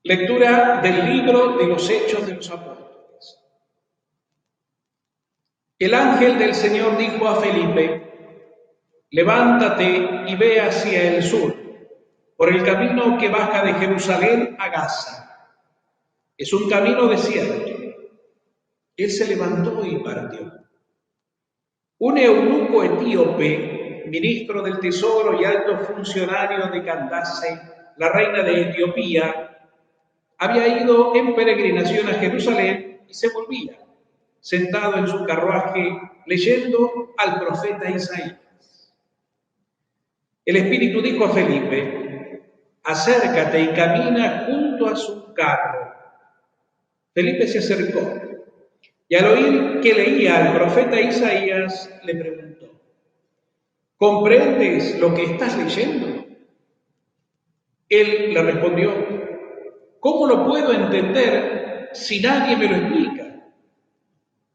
Lectura del libro de los Hechos de los Apóstoles. El ángel del Señor dijo a Felipe: levántate y ve hacia el sur, por el camino que baja de Jerusalén a Gaza. Es un camino desierto. Él se levantó y partió. Un eunuco etíope, ministro del tesoro y alto funcionario de Candace, la reina de Etiopía, había ido en peregrinación a Jerusalén y se volvía, sentado en su carruaje, leyendo al profeta Isaías. El Espíritu dijo a Felipe: acércate y camina junto a su carro. Felipe se acercó y al oír que leía al profeta Isaías, le preguntó: ¿comprendes lo que estás leyendo? Él le respondió: ¿cómo lo puedo entender si nadie me lo explica?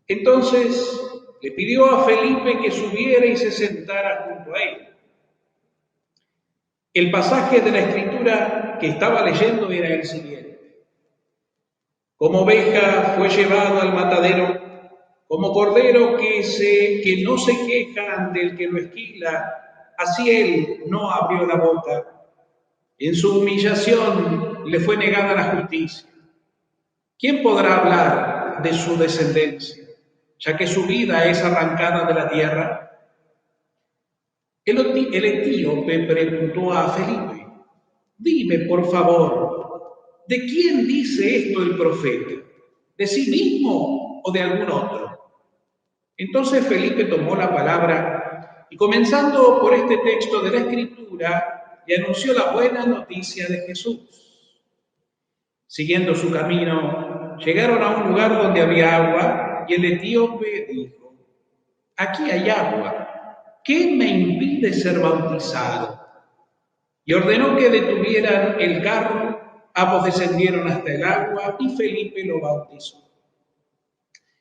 Entonces le pidió a Felipe que subiera y se sentara junto a él. El pasaje de la Escritura que estaba leyendo era el siguiente: como oveja fue llevado al matadero, como cordero que no se queja ante el que lo esquila, así él no abrió la boca. En su humillación le fue negada la justicia. ¿Quién podrá hablar de su descendencia, ya que su vida es arrancada de la tierra? El etíope preguntó a Felipe: dime, por favor, ¿de quién dice esto el profeta? ¿De sí mismo o de algún otro? Entonces Felipe tomó la palabra y, comenzando por este texto de la Escritura, le anunció la buena noticia de Jesús. Siguiendo su camino, llegaron a un lugar donde había agua y el etíope dijo: aquí hay agua, ¿qué me impide ser bautizado? Y ordenó que detuvieran el carro. Ambos descendieron hasta el agua y Felipe lo bautizó.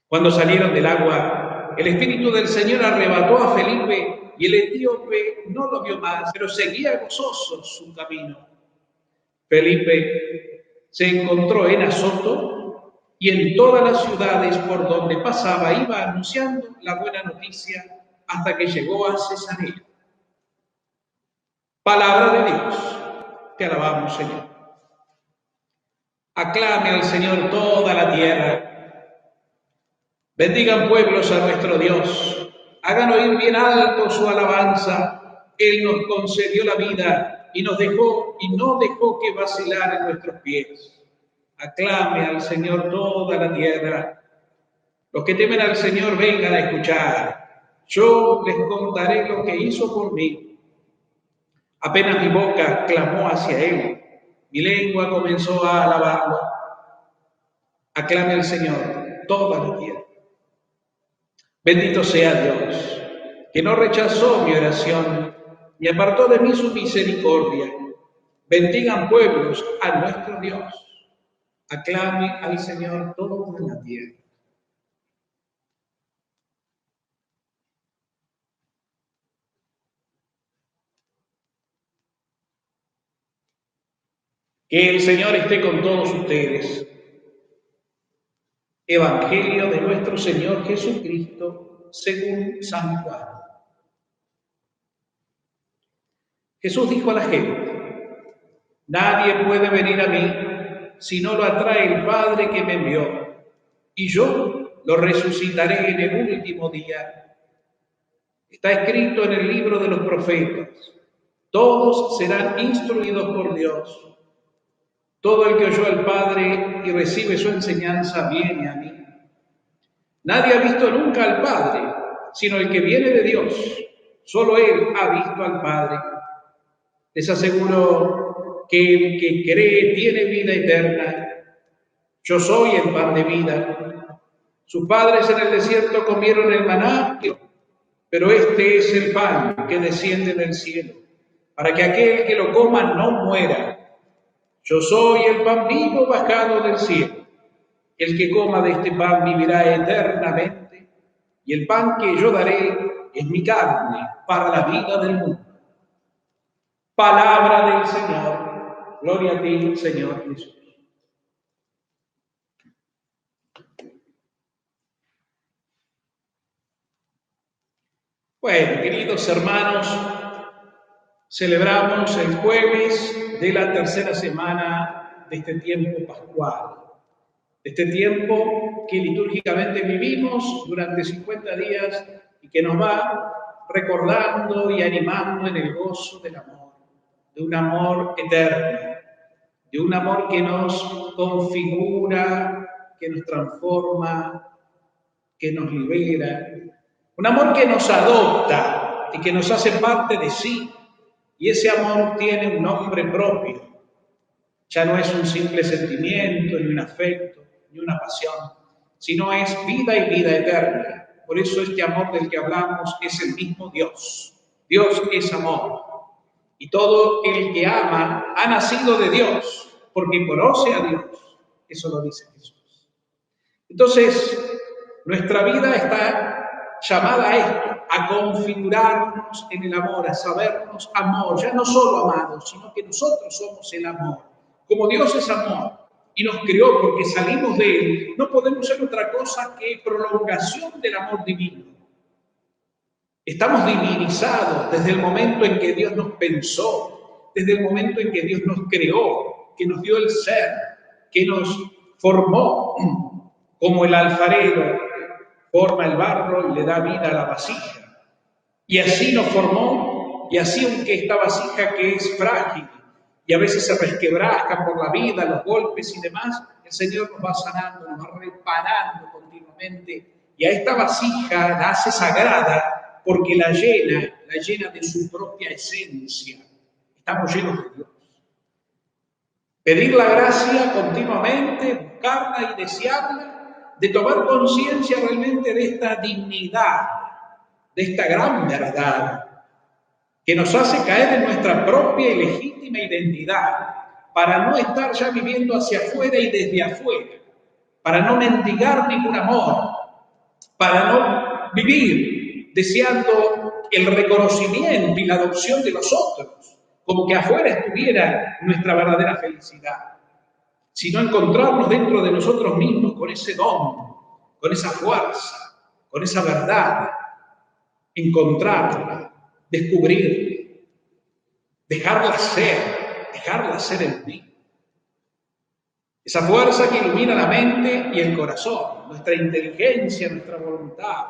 Cuando salieron del agua, el Espíritu del Señor arrebató a Felipe y el etíope no lo vio más, pero seguía gozoso su camino. Felipe se encontró en Azoto y en todas las ciudades por donde pasaba iba anunciando la buena noticia hasta que llegó a Cesarea. Palabra de Dios. Te alabamos, Señor. Aclame al Señor toda la tierra. Bendigan pueblos a nuestro Dios. Hagan oír bien alto su alabanza. Él nos concedió la vida y no dejó que vacilar en nuestros pies. Aclame al Señor toda la tierra. Los que temen al Señor vengan a escuchar. Yo les contaré lo que hizo por mí. Apenas mi boca clamó hacia Él, mi lengua comenzó a alabarlo. Aclame al Señor toda la tierra. Bendito sea Dios, que no rechazó mi oración, ni apartó de mí su misericordia. Bendigan pueblos a nuestro Dios. Aclame al Señor toda la tierra. Que el Señor esté con todos ustedes. Evangelio de nuestro Señor Jesucristo según San Juan. Jesús dijo a la gente: nadie puede venir a mí si no lo atrae el Padre que me envió, y yo lo resucitaré en el último día. Está escrito en el libro de los profetas: todos serán instruidos por Dios. Todo el que oyó al Padre y recibe su enseñanza viene a mí. Nadie ha visto nunca al Padre, sino el que viene de Dios. Solo Él ha visto al Padre. Les aseguro que el que cree tiene vida eterna. Yo soy el pan de vida. Sus padres en el desierto comieron el maná, pero este es el pan que desciende del cielo, para que aquel que lo coma no muera. Yo soy el pan vivo bajado del cielo. El que coma de este pan vivirá eternamente, y el pan que yo daré es mi carne para la vida del mundo. Palabra del Señor. Gloria a ti, Señor Jesús. Bueno, queridos hermanos, celebramos el jueves de la tercera semana de este tiempo pascual, de este tiempo que litúrgicamente vivimos durante 50 días y que nos va recordando y animando en el gozo del amor, de un amor eterno, de un amor que nos configura, que nos transforma, que nos libera, un amor que nos adopta y que nos hace parte de sí. Y ese amor tiene un nombre propio. Ya no es un simple sentimiento, ni un afecto, ni una pasión, sino es vida y vida eterna. Por eso este amor del que hablamos es el mismo Dios. Dios es amor. Y todo el que ama ha nacido de Dios, porque conoce a Dios. Eso lo dice Jesús. Entonces, nuestra vida está llamada a esto, a configurarnos en el amor, a sabernos amor, ya no solo amados, sino que nosotros somos el amor. Como Dios es amor y nos creó porque salimos de Él, no podemos ser otra cosa que prolongación del amor divino. Estamos divinizados desde el momento en que Dios nos pensó, desde el momento en que Dios nos creó, que nos dio el ser, que nos formó, como el alfarero forma el barro y le da vida a la vasija. Y así nos formó, y así aunque esta vasija que es frágil y a veces se resquebraja por la vida, los golpes y demás, el Señor nos va sanando, nos va reparando continuamente. Y a esta vasija la hace sagrada porque la llena de su propia esencia. Estamos llenos de Dios. Pedir la gracia continuamente, buscarla y desearla, de tomar conciencia realmente de esta dignidad, de esta gran verdad, que nos hace caer en nuestra propia y legítima identidad, para no estar ya viviendo hacia afuera y desde afuera, para no mendigar ningún amor, para no vivir deseando el reconocimiento y la adopción de los otros, como que afuera estuviera nuestra verdadera felicidad, sino encontrarnos dentro de nosotros mismos con ese don, con esa fuerza, con esa verdad, encontrarla, descubrirla, dejarla ser en mí. Esa fuerza que ilumina la mente y el corazón, nuestra inteligencia, nuestra voluntad.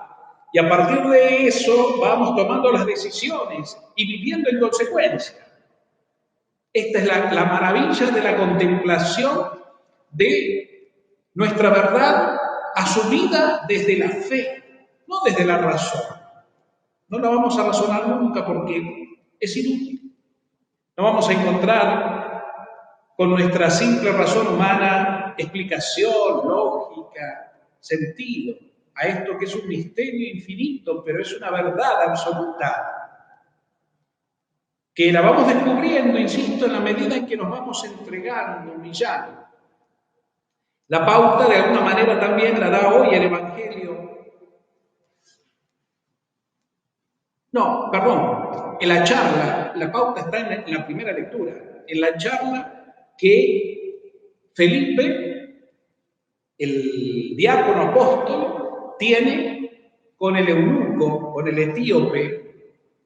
Y a partir de eso vamos tomando las decisiones y viviendo en consecuencia. Esta es la maravilla de la contemplación de nuestra verdad asumida desde la fe, no desde la razón. No la vamos a razonar nunca porque es inútil. No vamos a encontrar con nuestra simple razón humana explicación, lógica, sentido a esto que es un misterio infinito, pero es una verdad absoluta, que la vamos descubriendo, insisto, en la medida en que nos vamos entregando, humillando. La pauta, de alguna manera, también la da hoy el Evangelio. No, perdón, en la charla, la pauta está en la primera lectura, en la charla que Felipe, el diácono apóstol, tiene con el eunuco, con el etíope,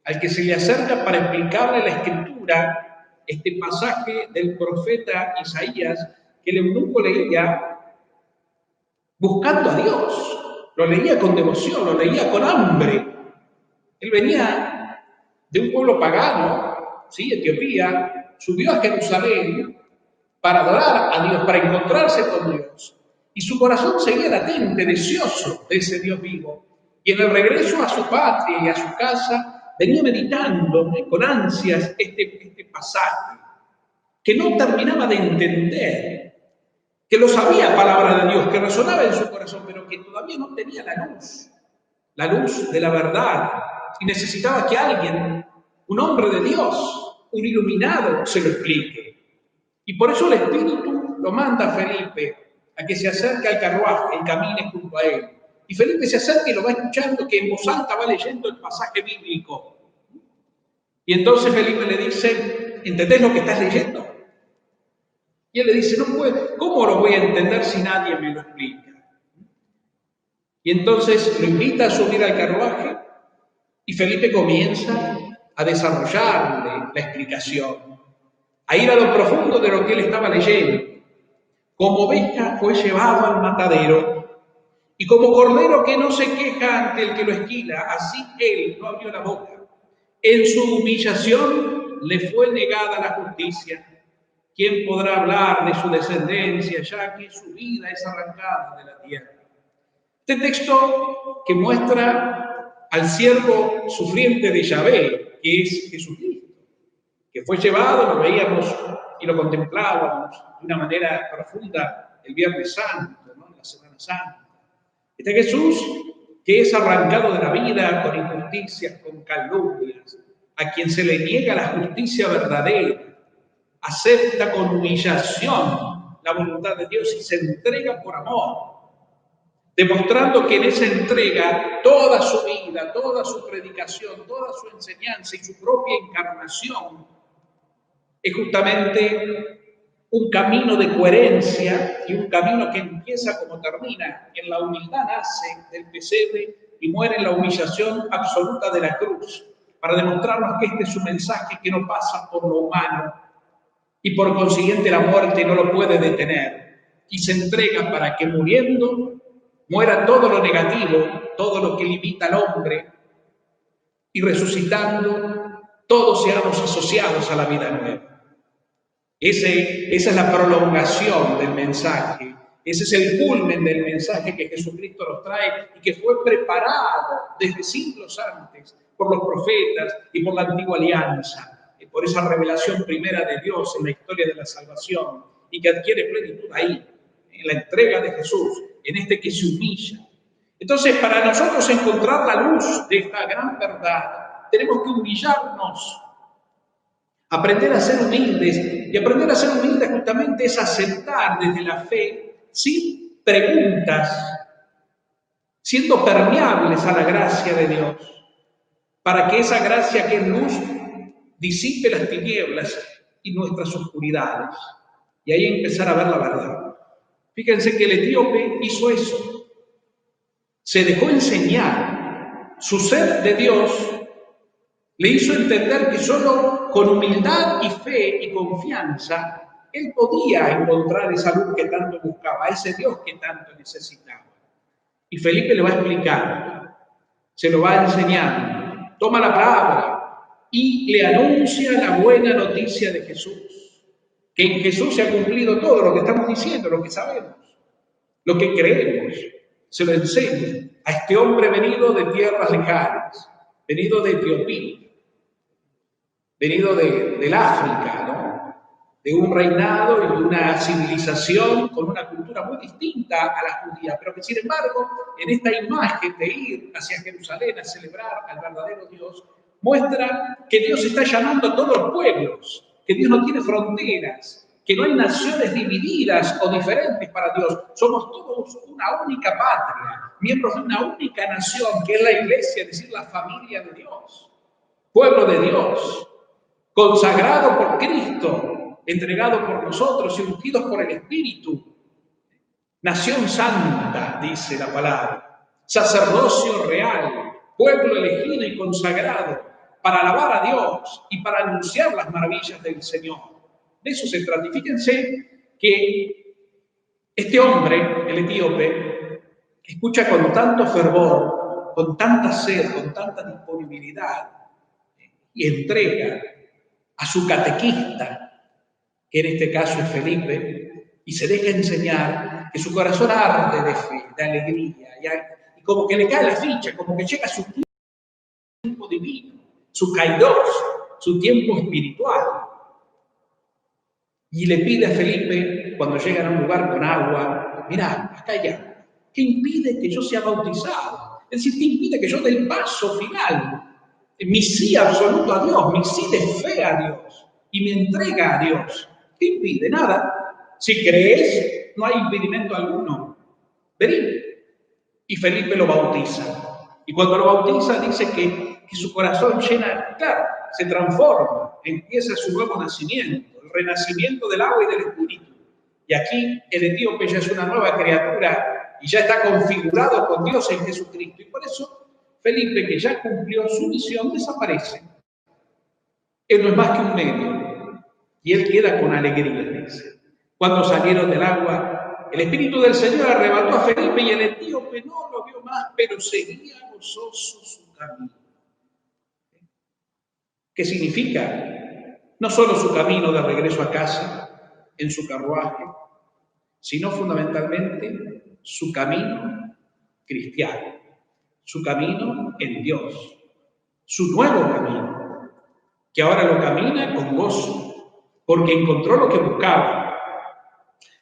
al que se le acerca para explicarle la escritura, este pasaje del profeta Isaías, que el eunuco leía buscando a Dios, lo leía con devoción, lo leía con hambre. Él venía de un pueblo pagano, ¿sí? Etiopía, subió a Jerusalén para adorar a Dios, para encontrarse con Dios. Y su corazón seguía latente, deseoso de ese Dios vivo. Y en el regreso a su patria y a su casa, venía meditando con ansias este pasaje, que no terminaba de entender, que lo sabía palabra de Dios, que resonaba en su corazón, pero que todavía no tenía la luz de la verdad, y necesitaba que alguien, un hombre de Dios, un iluminado, se lo explique. Y por eso el Espíritu lo manda a Felipe a que se acerque al carruaje y camine junto a él. Y Felipe se acerca y lo va escuchando, que en voz alta va leyendo el pasaje bíblico. Y entonces Felipe le dice, ¿entendés lo que estás leyendo? Y él le dice, no puedo, ¿cómo lo voy a entender si nadie me lo explica? Y entonces lo invita a subir al carruaje Y Felipe comienza a desarrollarle la explicación, a ir a lo profundo de lo que él estaba leyendo. Como oveja fue llevado al matadero, y como cordero que no se queja ante el que lo esquila, así él no abrió la boca. En su humillación le fue negada la justicia. ¿Quién podrá hablar de su descendencia, ya que su vida es arrancada de la tierra? Este texto que muestra al siervo sufriente de Yahvé, que es Jesucristo, que fue llevado, lo veíamos y lo contemplábamos de una manera profunda el Viernes Santo, ¿no? En la Semana Santa. Este Jesús que es arrancado de la vida con injusticias, con calumnias, a quien se le niega la justicia verdadera, acepta con humillación la voluntad de Dios y se entrega por amor, demostrando que en esa entrega toda su vida, toda su predicación, toda su enseñanza y su propia encarnación es justamente un camino de coherencia y un camino que empieza como termina. En la humildad nace del pesebre y muere en la humillación absoluta de la cruz, para demostrarnos que este es un mensaje que no pasa por lo humano y por consiguiente la muerte no lo puede detener, y se entrega para que muriendo muera todo lo negativo, todo lo que limita al hombre, y resucitando todos seamos asociados a la vida nueva. Esa es la prolongación del mensaje, ese es el culmen del mensaje que Jesucristo nos trae y que fue preparado desde siglos antes por los profetas y por la antigua alianza, por esa revelación primera de Dios en la historia de la salvación y que adquiere plenitud ahí, en la entrega de Jesús, en este que se humilla. Entonces, para nosotros encontrar la luz de esta gran verdad, tenemos que humillarnos. Aprender a ser humildes, y aprender a ser humildes justamente es aceptar desde la fe, sin preguntas, siendo permeables a la gracia de Dios, para que esa gracia que es luz disipe las tinieblas y nuestras oscuridades, y ahí empezar a ver la verdad. Fíjense que el etíope hizo eso, se dejó enseñar, su sed de Dios le hizo entender que solo con humildad y fe y confianza él podía encontrar esa luz que tanto buscaba, ese Dios que tanto necesitaba. Y Felipe le va a explicar, se lo va a enseñar, toma la palabra y le anuncia la buena noticia de Jesús, que en Jesús se ha cumplido todo lo que estamos diciendo, lo que sabemos, lo que creemos. Se lo enseña a este hombre venido de tierras lejanas, venido de Etiopía, venido del África, ¿no? De un reinado y de una civilización con una cultura muy distinta a la judía, pero que sin embargo, en esta imagen de ir hacia Jerusalén a celebrar al verdadero Dios, muestra que Dios está llamando a todos los pueblos, que Dios no tiene fronteras, que no hay naciones divididas o diferentes para Dios. Somos todos una única patria, miembros de una única nación, que es la iglesia, es decir, la familia de Dios, pueblo de Dios, consagrado por Cristo, entregado por nosotros y ungidos por el Espíritu. Nación santa, dice la palabra, sacerdocio real, pueblo elegido y consagrado para alabar a Dios y para anunciar las maravillas del Señor. De eso se trata. Y fíjense que este hombre, el etíope, escucha con tanto fervor, con tanta sed, con tanta disponibilidad y entrega a su catequista, que en este caso es Felipe, y se deja enseñar, que su corazón arde de fe, de alegría, y como que le cae la ficha, como que llega su tiempo divino, su kairos, su tiempo espiritual. Y le pide a Felipe, cuando llegan a un lugar con agua, mirá, acá hay agua. ¿Qué impide que yo sea bautizado? Es decir, ¿qué impide que yo dé el paso final? Mi sí absoluto a Dios, mi sí de fe a Dios y mi entrega a Dios. ¿Qué impide? Nada. Si crees, no hay impedimento alguno. Vení. Y Felipe lo bautiza. Y cuando lo bautiza dice que su corazón llena, claro, se transforma, empieza su nuevo nacimiento, el renacimiento del agua y del espíritu. Y aquí el etíope ya es una nueva criatura y ya está configurado con Dios en Jesucristo. Y por eso Felipe, que ya cumplió su misión, desaparece. Él no es más que un medio. Y él queda con alegría, dice. Cuando salieron del agua, el Espíritu del Señor arrebató a Felipe y el etíope no lo vio más, pero seguía gozoso su camino. ¿Qué significa? No solo su camino de regreso a casa, en su carruaje, sino fundamentalmente su camino cristiano, su camino en Dios, su nuevo camino, que ahora lo camina con gozo, porque encontró lo que buscaba,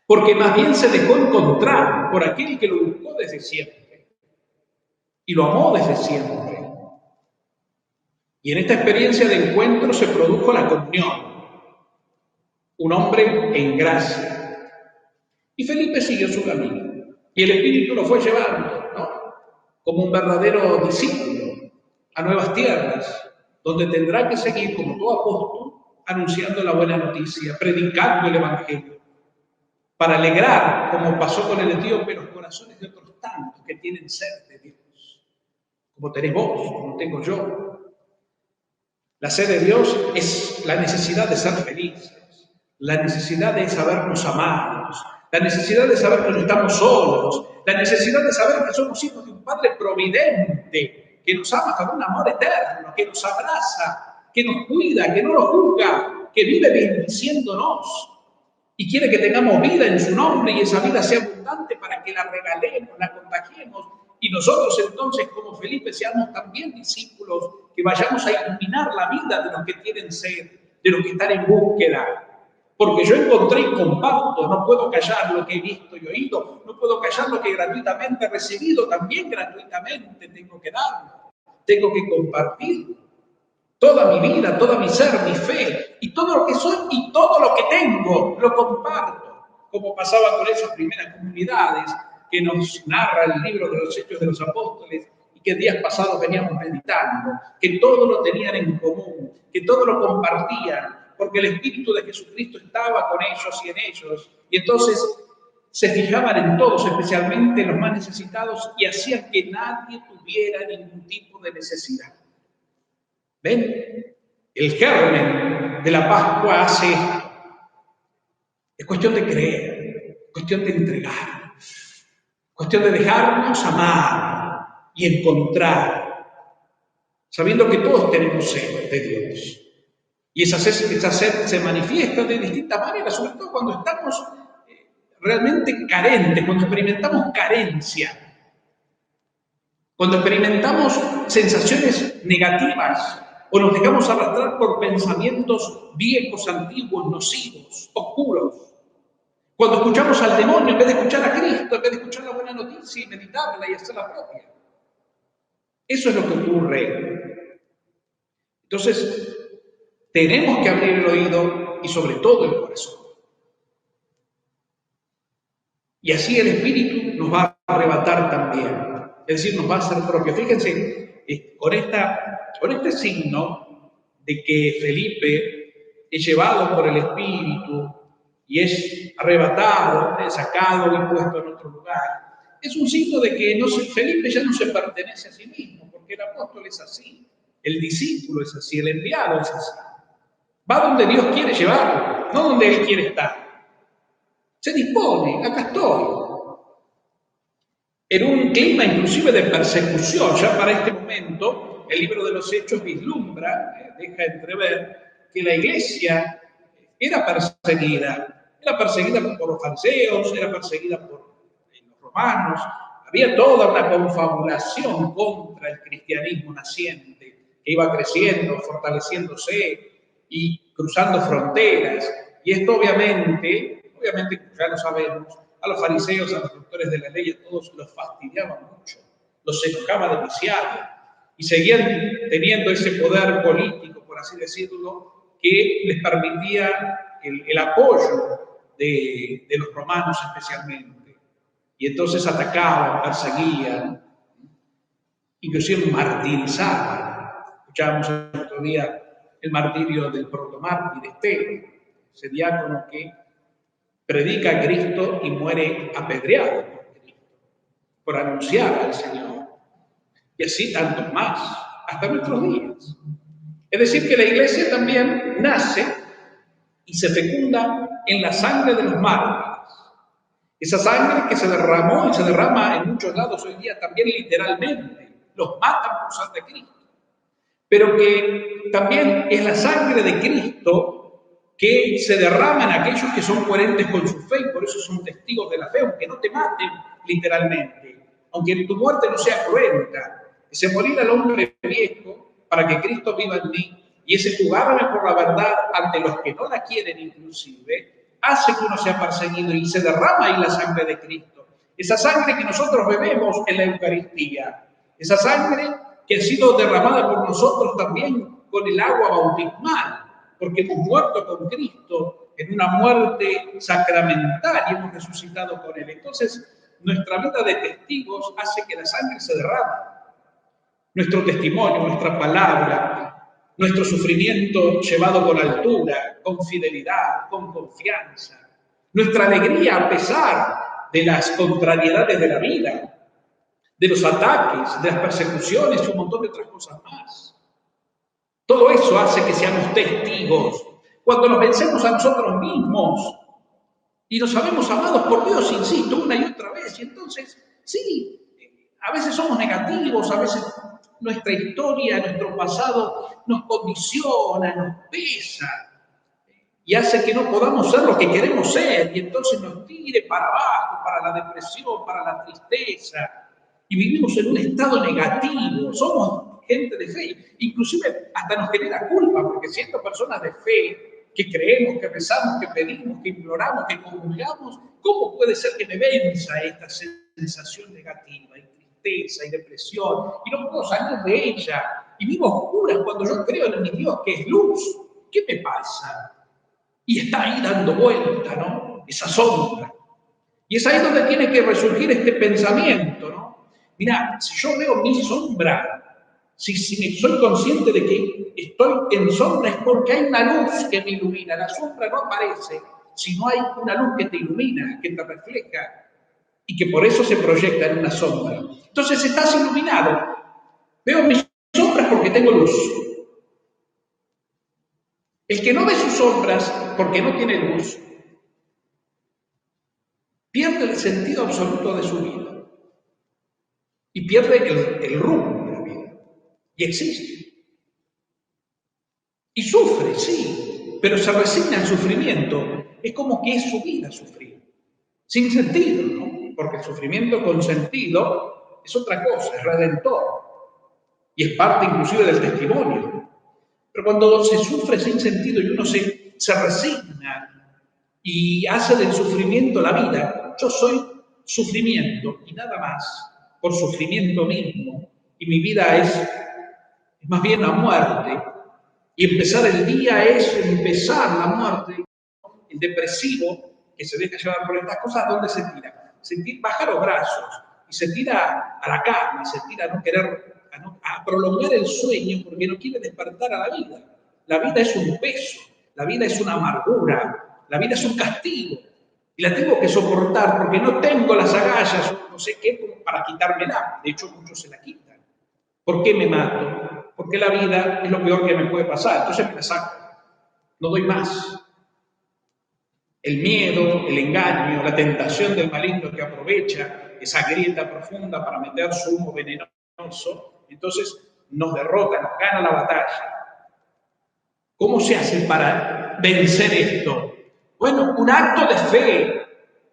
porque más bien se dejó encontrar por aquel que lo buscó desde siempre y lo amó desde siempre. Y en esta experiencia de encuentro se produjo la comunión, un hombre en gracia. Y Felipe siguió su camino. Y el Espíritu lo fue llevando, ¿no? Como un verdadero discípulo a nuevas tierras, donde tendrá que seguir como todo apóstol, anunciando la buena noticia, predicando el Evangelio, para alegrar, como pasó con el etíope, los corazones de otros tantos que tienen sed de Dios, como tenés vos, como tengo yo. La sed de Dios es la necesidad de ser felices, la necesidad de sabernos amados, la necesidad de saber que no estamos solos, la necesidad de saber que somos hijos de un Padre providente, que nos ama con un amor eterno, que nos abraza, que nos cuida, que no nos juzga, que vive bendiciéndonos y quiere que tengamos vida en su nombre y esa vida sea abundante para que la regalemos, la contagiemos. Y nosotros entonces, como Felipe, seamos también discípulos, que vayamos a iluminar la vida de los que tienen sed, de los que están en búsqueda. Porque yo encontré y comparto, no puedo callar lo que he visto y oído, no puedo callar lo que gratuitamente he recibido, también gratuitamente tengo que darlo, tengo que compartir. Toda mi vida, toda mi ser, mi fe, y todo lo que soy y todo lo que tengo, lo comparto, como pasaba con esas primeras comunidades que nos narra el libro de los Hechos de los Apóstoles y que días pasados veníamos meditando, que todo lo tenían en común, que todo lo compartían, porque el Espíritu de Jesucristo estaba con ellos y en ellos, y entonces se fijaban en todos, especialmente en los más necesitados, y hacían que nadie tuviera ningún tipo de necesidad. ¿Ven? El germen de la Pascua hace esto. Es cuestión de creer, cuestión de entregar, cuestión de dejarnos amar y encontrar, sabiendo que todos tenemos sed de Dios. Y esa sed se manifiesta de distintas maneras, sobre todo cuando estamos realmente carentes, cuando experimentamos carencia, cuando experimentamos sensaciones negativas, o nos dejamos arrastrar por pensamientos viejos, antiguos, nocivos, oscuros. Cuando escuchamos al demonio en vez de escuchar a Cristo, en vez de escuchar la buena noticia y meditarla y hacerla propia. Eso es lo que ocurre. Entonces, tenemos que abrir el oído y sobre todo el corazón. Y así el Espíritu nos va a arrebatar también. Es decir, nos va a hacer propio. Fíjense, con este signo de que Felipe es llevado por el Espíritu y es arrebatado, es sacado y puesto en otro lugar, es un signo de que Felipe ya no se pertenece a sí mismo, porque el apóstol es así, el discípulo es así, el enviado es así. Va donde Dios quiere llevarlo, no donde Él quiere estar. Se dispone, acá estoy. En un clima inclusive de persecución, ya para este momento, el libro de los Hechos vislumbra, deja entrever que la iglesia era perseguida por los fariseos, era perseguida por los romanos, había toda una confabulación contra el cristianismo naciente, que iba creciendo, fortaleciéndose y cruzando fronteras. Y esto obviamente ya lo sabemos, a los fariseos, a los doctores de la ley, a todos los fastidiaba mucho, los enojaba demasiado y seguían teniendo ese poder político, por así decirlo, que les permitía el apoyo de los romanos especialmente. Y entonces atacaban, perseguían, inclusive martirizaban. Escuchábamos el otro día el martirio del protomártir Esteban, ese diácono que predica a Cristo y muere apedreado por Cristo, por anunciar al Señor. y así tantos más, hasta nuestros días. Es decir, que la Iglesia también nace y se fecunda en la sangre de los mártires. Esa sangre que se derramó y se derrama en muchos lados hoy día también literalmente. Los matan por ser de Cristo. Pero que también es la sangre de Cristo que se derrama en aquellos que son coherentes con su fe y por eso son testigos de la fe, aunque no te maten literalmente, aunque tu muerte no sea cruenta. Ese morir al hombre viejo para que Cristo viva en mí y ese jugarme por la verdad ante los que no la quieren inclusive, hace que uno sea perseguido y se derrama ahí la sangre de Cristo. Esa sangre que nosotros bebemos en la Eucaristía, esa sangre que ha sido derramada por nosotros también con el agua bautismal, porque hemos muerto con Cristo en una muerte sacramental y hemos resucitado con Él. Entonces, nuestra vida de testigos hace que la sangre se derrame. Nuestro testimonio, nuestra palabra, nuestro sufrimiento llevado con altura, con fidelidad, con confianza, nuestra alegría a pesar de las contrariedades de la vida, de los ataques, de las persecuciones y un montón de otras cosas más. Todo eso hace que seamos testigos. Cuando nos vencemos a nosotros mismos y nos sabemos amados por Dios, insisto, una y otra vez, y entonces, sí, a veces somos negativos, a veces nuestra historia, nuestro pasado nos condiciona, nos pesa y hace que no podamos ser lo que queremos ser y entonces nos tire para abajo, para la depresión, para la tristeza y vivimos en un estado negativo. Somos gente de fe, inclusive hasta nos genera culpa porque siendo personas de fe que creemos, que rezamos, que pedimos, que imploramos, que comulgamos, ¿cómo puede ser que me venza esta sensación negativa y tristeza y depresión y no puedo salir de ella y vivo oscuras cuando yo creo en mi Dios que es luz? ¿Qué me pasa? Y está ahí dando vuelta, ¿no? Esa sombra. Y es ahí donde tiene que resurgir este pensamiento, ¿no? Mira, si yo veo mi sombra, si soy consciente de que estoy en sombra es porque hay una luz que me ilumina. La sombra no aparece si no hay una luz que te ilumina, que te refleja y que por eso se proyecta en una sombra. Entonces estás iluminado. Veo mis sombras porque tengo luz. El que no ve sus sombras porque no tiene luz, pierde el sentido absoluto de su vida y pierde el rumbo de la vida. Y existe. Y sufre, sí, pero se resigna al sufrimiento. Es como que es su vida sufrir. Sin sentido, ¿no? Porque el sufrimiento con sentido es otra cosa, es redentor. Y es parte inclusive del testimonio. Pero cuando se sufre sin sentido y uno se resigna y hace del sufrimiento la vida, yo soy sufrimiento y nada más, por sufrimiento mismo, y mi vida es más bien la muerte, y empezar el día es empezar la muerte. El depresivo, que se deja llevar por estas cosas, ¿dónde se tira? Baja los brazos y se tira a la cama, se tira a no querer, a prolongar el sueño porque no quiere despertar a la vida. La vida es un peso, la vida es una amargura, la vida es un castigo y la tengo que soportar porque no tengo las agallas o no sé qué para quitármela. De hecho, muchos se la quitan. ¿Por qué me mato? Porque la vida es lo peor que me puede pasar. Entonces me la saco. No doy más. El miedo, el engaño, la tentación del maligno que aprovecha esa grieta profunda para meter su humo venenoso, entonces nos derrota, nos gana la batalla. ¿Cómo se hace para vencer esto? Bueno, un acto de fe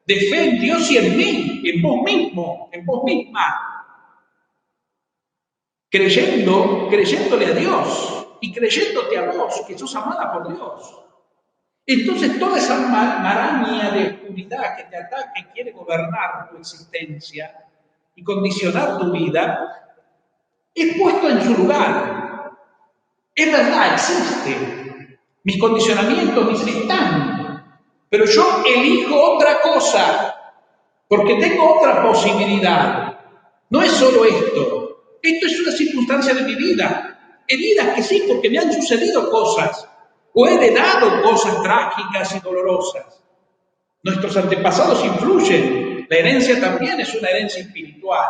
en Dios y en mí, en vos mismo, en vos misma. Creyéndole a Dios y creyéndote a vos, que sos amada por Dios. Entonces toda esa maraña de oscuridad que te ataca y quiere gobernar tu existencia y condicionar tu vida, es puesto en su lugar. Es verdad, existe. Mis condicionamientos están, pero yo elijo otra cosa, porque tengo otra posibilidad. No es solo esto. Esto es una circunstancia de mi vida. Heridas que sí, porque me han sucedido cosas. O he heredado cosas trágicas y dolorosas. Nuestros antepasados influyen. La herencia también es una herencia espiritual.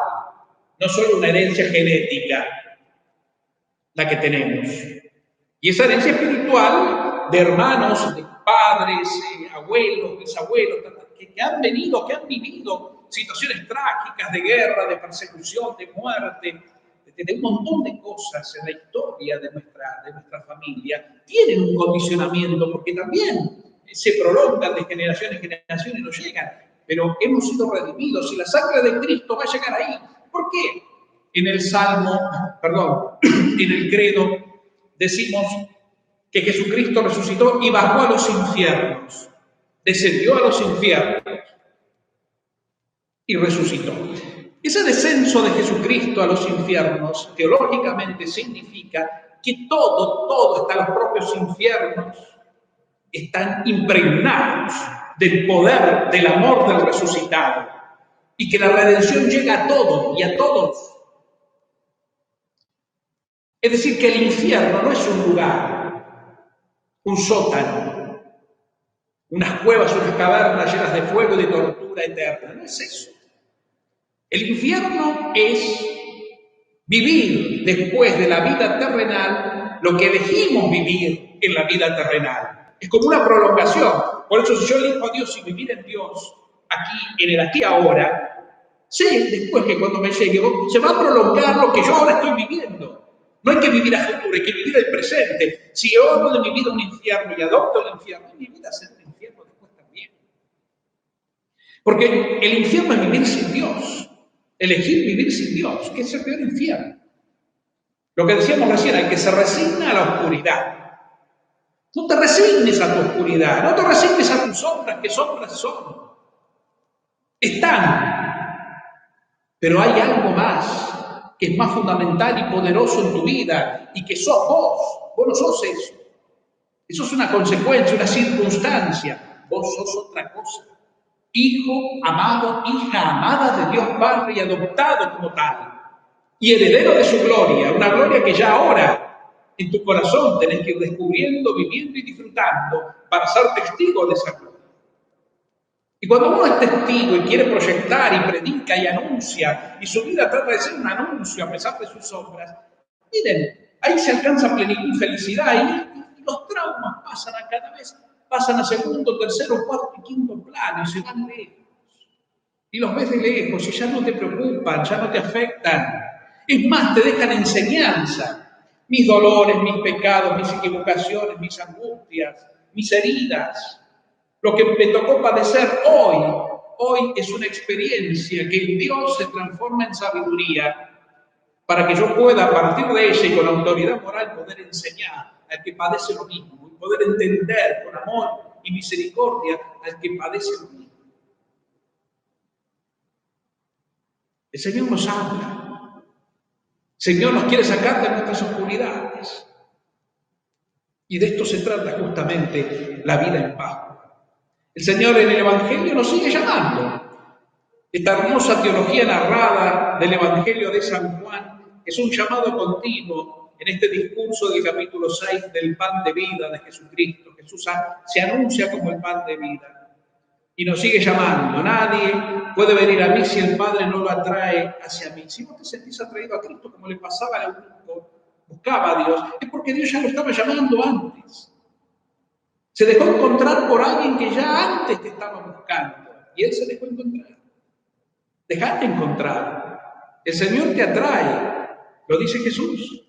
no solo una herencia genética la que tenemos. Y esa herencia espiritual de hermanos, de padres, abuelos, bisabuelos, que han venido, que han vivido situaciones trágicas de guerra, de persecución, de muerte, de un montón de cosas en la historia de nuestra familia, tienen un condicionamiento, porque también se prolongan de generación en generación y no llegan. Pero hemos sido redimidos y la sangre de Cristo va a llegar ahí. ¿Por qué? En el en el credo decimos que Jesucristo resucitó y bajó a los infiernos, descendió a los infiernos y resucitó. Ese descenso de Jesucristo a los infiernos teológicamente significa que todo, hasta los propios infiernos, están impregnados del poder, del amor del resucitado, y que la redención llega a todos y a todos. Es decir, que el infierno no es un lugar, un sótano, unas cuevas, unas cavernas llenas de fuego y de tortura eterna. No es eso. El infierno es vivir después de la vida terrenal lo que dejimos vivir en la vida terrenal. Es como una prolongación. Por eso, si yo elijo a Dios y vivir en Dios, aquí, en el aquí ahora, sé después que cuando me llegue se va a prolongar lo que yo ahora estoy viviendo. No hay que vivir a futuro, hay que vivir el presente. Si yo hago de mi vida un infierno y adopto el infierno, mi vida será un infierno después también. Porque el infierno es vivir sin Dios. Elegir vivir sin Dios, que es el peor infierno. Lo que decíamos recién, el que se resigna a la oscuridad. No te resignes a tu oscuridad, no te resignes a tus sombras, que sombras son. Están, pero hay algo más que es más fundamental y poderoso en tu vida y que sos vos no sos eso. Eso es una consecuencia, una circunstancia. Vos sos otra cosa. Hijo amado, hija amada de Dios Padre y adoptado como tal. Y heredero de su gloria, una gloria que ya ahora en tu corazón tenés que ir descubriendo, viviendo y disfrutando para ser testigo de esa gloria. Y cuando uno es testigo y quiere proyectar y predica y anuncia, y su vida trata de ser un anuncio a pesar de sus sombras, miren, ahí se alcanza plenitud y felicidad y los traumas pasan a segundo, tercero, cuarto y quinto plano y se van lejos. Y los ves de lejos y ya no te preocupan, ya no te afectan. Es más, te dejan enseñanza. Mis dolores, mis pecados, mis equivocaciones, mis angustias, mis heridas. Lo que me tocó padecer hoy es una experiencia que en Dios se transforma en sabiduría para que yo pueda, a partir de ella y con autoridad moral, poder enseñar al que padece lo mismo y poder entender con amor y misericordia al que padece lo mismo. El Señor nos habla. El Señor nos quiere sacar de nuestras oscuridades. Y de esto se trata justamente la vida en paz. El Señor en el Evangelio nos sigue llamando. Esta hermosa teología narrada del Evangelio de San Juan es un llamado continuo en este discurso del capítulo 6 del pan de vida de Jesucristo. Jesús se anuncia como el pan de vida y nos sigue llamando. Nadie puede venir a mí si el Padre no lo atrae hacia mí. Si vos te sentís atraído a Cristo como le pasaba al eunuco, buscaba a Dios, es porque Dios ya lo estaba llamando antes. Se dejó encontrar por alguien que ya antes te estaba buscando y Él se dejó encontrar. Dejate encontrar. El Señor te atrae, lo dice Jesús.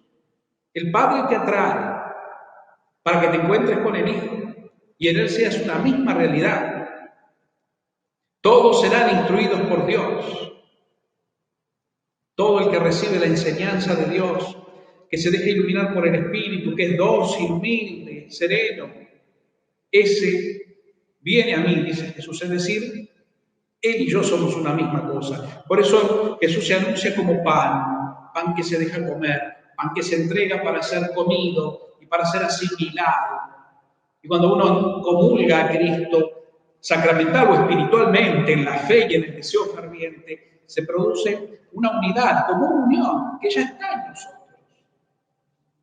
El Padre te atrae para que te encuentres con el Hijo y en Él seas una misma realidad. Todos serán instruidos por Dios. Todo el que recibe la enseñanza de Dios, que se deje iluminar por el Espíritu, que es dócil, humilde, sereno, ese viene a mí, dice Jesús, es decir, Él y yo somos una misma cosa. Por eso Jesús se anuncia como pan que se deja comer, pan que se entrega para ser comido y para ser asimilado. Y cuando uno comulga a Cristo, sacramental o espiritualmente, en la fe y en el deseo ferviente, se produce una unidad, como una unión que ya está en nosotros.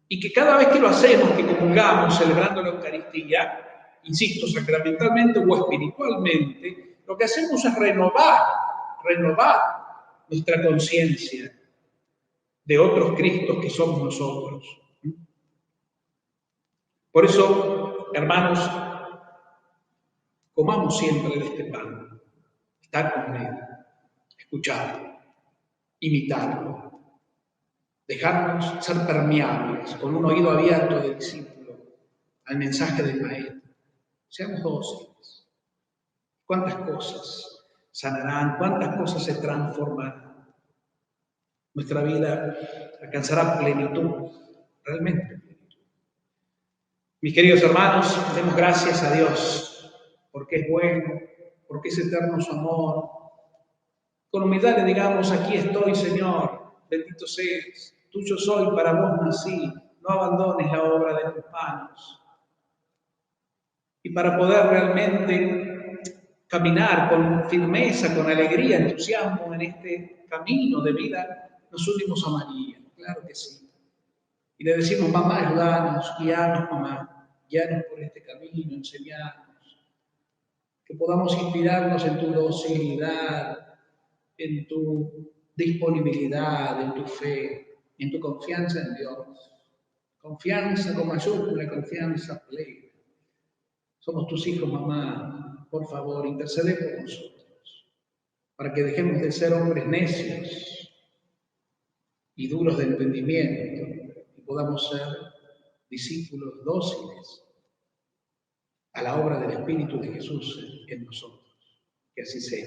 Y que cada vez que lo hacemos, que comulgamos celebrando la Eucaristía, insisto, sacramentalmente o espiritualmente, lo que hacemos es renovar nuestra conciencia de otros Cristos que somos nosotros. Por eso, hermanos, comamos siempre de este pan, estar con Él, escucharlo, imitarlo, dejarnos ser permeables, con un oído abierto de discípulo al mensaje del Maestro. Seamos dóciles. ¿Cuántas cosas sanarán? ¿Cuántas cosas se transformarán? Nuestra vida alcanzará plenitud, realmente plenitud. Mis queridos hermanos, demos gracias a Dios, porque es bueno, porque es eterno su amor. Con humildad le digamos, aquí estoy, Señor, bendito seas, tuyo soy, para vos nací, no abandones la obra de tus manos. Y para poder realmente caminar con firmeza, con alegría, entusiasmo en este camino de vida, nos unimos a María, claro que sí. Y le decimos, mamá, ayúdanos, guíanos, mamá, guíanos por este camino, enseñanos. Que podamos inspirarnos en tu docilidad, en tu disponibilidad, en tu fe, en tu confianza en Dios. Confianza con mayúscula, confianza plena. Somos tus hijos, mamá. Por favor, intercede por nosotros, para que dejemos de ser hombres necios y duros de entendimiento y podamos ser discípulos dóciles a la obra del Espíritu de Jesús en nosotros. Que así sea.